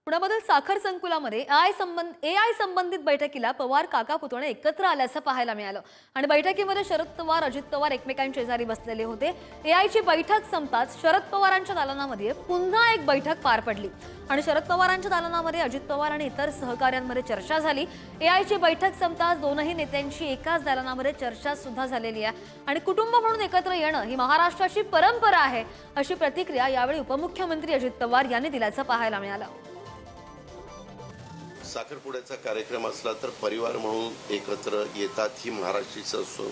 पुण्यामधील साखर संकुलामध्ये एआय संबंधित बैठकीला पवार काका पुतणे एकत्र आल्याचं पाहायला मिळालं आणि बैठकीमध्ये शरद पवार अजित पवार एकमेकांच्या शेजारी बसलेले होते। एआयची बैठक संपताच शरद पवारांच्या दालनामध्ये पुन्हा एक बैठक पार पडली आणि शरद पवारांच्या दालनामध्ये अजित पवार आणि इतर सहकाऱ्यांमध्ये चर्चा झाली। एआयची बैठक संपताच दोनही नेत्यांची एकाच दालनामध्ये चर्चा सुद्धा झालेली आहे आणि कुटुंब म्हणून एकत्र येणं ही महाराष्ट्राची परंपरा आहे अशी प्रतिक्रिया यावेळी उपमुख्यमंत्री अजित पवार यांनी दिल्याचं पाहायला मिळालं। साखरपुड्याचा कार्यक्रम असला तर परिवार म्हणून एकत्र येतात, ही महाराष्ट्रीय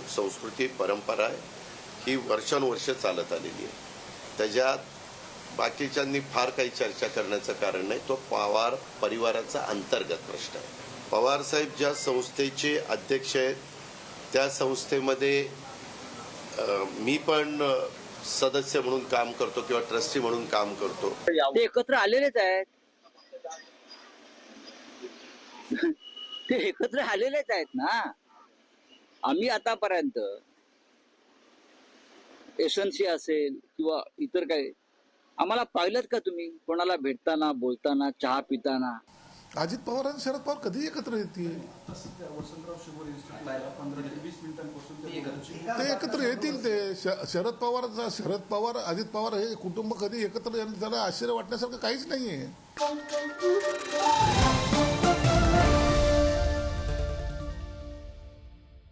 संस्कृती परंपरा आहे, ही वर्षानुवर्ष चालत आलेली आहे। त्याच्यात बाकीच्यांनी फार काही चर्चा करण्याचं कारण नाही, तो पवार परिवाराचा अंतर्गत प्रश्न आहे। पवार साहेब ज्या संस्थेचे अध्यक्ष आहेत त्या संस्थेमध्ये मी पण सदस्य म्हणून काम करतो किंवा ट्रस्टी म्हणून काम करतो। ते एकत्र आलेलेच आहेत, ते एकत्र आलेलेच आहेत ना। आम्ही आतापर्यंत एसएनसी असेल किंवा इतर काही आम्हाला पाहिलं का तुम्ही कोणाला भेटताना बोलताना चहा पिताना? अजित पवार आणि शरद पवार कधी एकत्र येतील? ते एकत्र येतील। ते शरद पवार अजित पवार हे कुटुंब कधी एकत्र येणं त्याला आश्चर्य वाटण्यासारखं काहीच नाहीये।